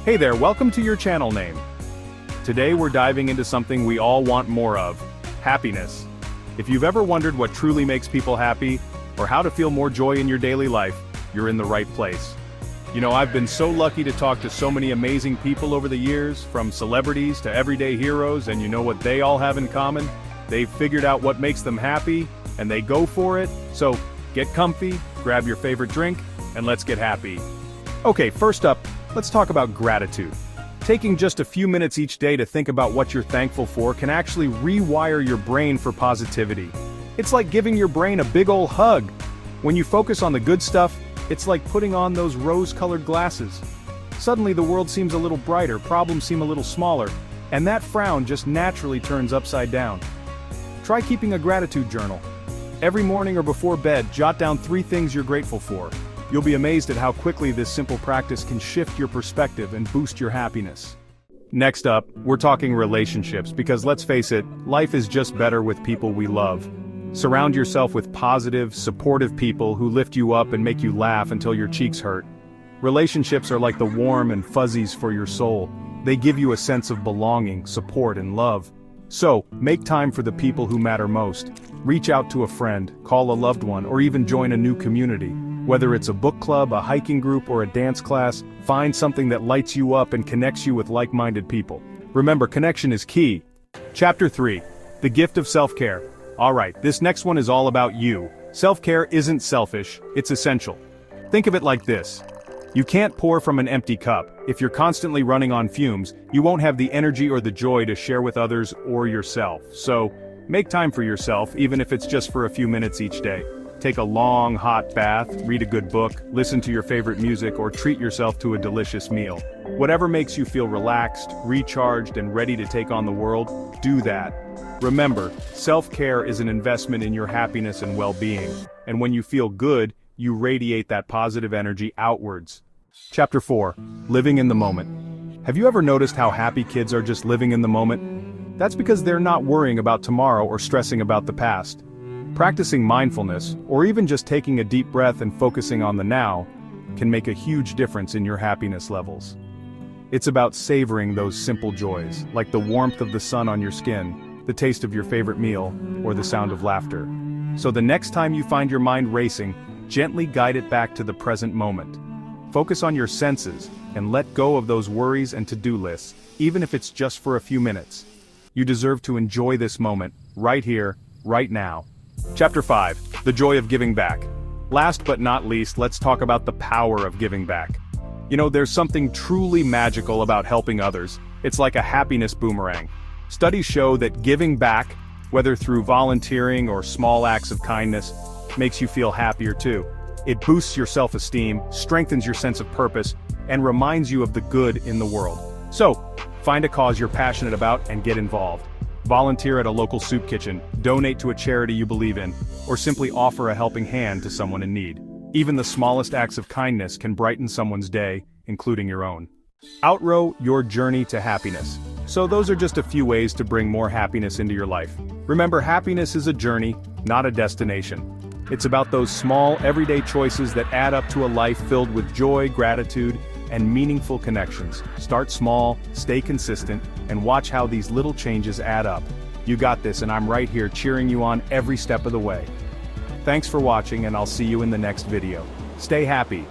Hey there, welcome to your channel name. Today we're diving into something we all want more of, happiness. If you've ever wondered what truly makes people happy, or how to feel more joy in your daily life, you're in the right place. You know, I've been so lucky to talk to so many amazing people over the years, from celebrities to everyday heroes, and you know what they all have in common? They've figured out what makes them happy, and they go for it. So, get comfy, grab your favorite drink, and let's get happy. Okay, first up, let's talk about gratitude. Taking just a few minutes each day to think about what you're thankful for can actually rewire your brain for positivity. It's like giving your brain a big ol' hug. When you focus on the good stuff, it's like putting on those rose-colored glasses. Suddenly the world seems a little brighter, problems seem a little smaller, and that frown just naturally turns upside down. Try keeping a gratitude journal. Every morning or before bed, jot down 3 things you're grateful for. You'll be amazed at how quickly this simple practice can shift your perspective and boost your happiness. Next up, we're talking relationships, because let's face it, life is just better with people we love. Surround yourself with positive, supportive people who lift you up and make you laugh until your cheeks hurt. Relationships are like the warm and fuzzies for your soul. They give you a sense of belonging, support, and love. So, make time for the people who matter most. Reach out to a friend, call a loved one, or even join a new community. Whether it's a book club, a hiking group, or a dance class, find something that lights you up and connects you with like-minded people. Remember, connection is key. Chapter 3. The Gift of Self-Care. Alright, this next one is all about you. Self-care isn't selfish, it's essential. Think of it like this. You can't pour from an empty cup. If you're constantly running on fumes, you won't have the energy or the joy to share with others or yourself. So, make time for yourself, even if it's just for a few minutes each day. Take a long, hot bath, read a good book, listen to your favorite music, or treat yourself to a delicious meal. Whatever makes you feel relaxed, recharged, and ready to take on the world, do that. Remember, self-care is an investment in your happiness and well-being, and when you feel good, you radiate that positive energy outwards. Chapter 4. Living in the Moment. Have you ever noticed how happy kids are just living in the moment? That's because they're not worrying about tomorrow or stressing about the past. Practicing mindfulness, or even just taking a deep breath and focusing on the now, can make a huge difference in your happiness levels. It's about savoring those simple joys, like the warmth of the sun on your skin, the taste of your favorite meal, or the sound of laughter. So the next time you find your mind racing, gently guide it back to the present moment. Focus on your senses, and let go of those worries and to-do lists, even if it's just for a few minutes. You deserve to enjoy this moment, right here, right now. Chapter 5. The Joy of Giving Back. Last but not least, let's talk about the power of giving back. You know, there's something truly magical about helping others. It's like a happiness boomerang. Studies show that giving back, whether through volunteering or small acts of kindness, makes you feel happier too. It boosts your self-esteem, strengthens your sense of purpose, and reminds you of the good in the world. So, find a cause you're passionate about and get involved. Volunteer at a local soup kitchen, donate to a charity you believe in, or simply offer a helping hand to someone in need. Even the smallest acts of kindness can brighten someone's day, including your own. Outrow your journey to happiness. So those are just a few ways to bring more happiness into your life. Remember, happiness is a journey, not a destination. It's about those small, everyday choices that add up to a life filled with joy, gratitude, and meaningful connections. Start small, stay consistent, and watch how these little changes add up. You got this, and I'm right here cheering you on every step of the way. Thanks for watching, and I'll see you in the next video. Stay happy.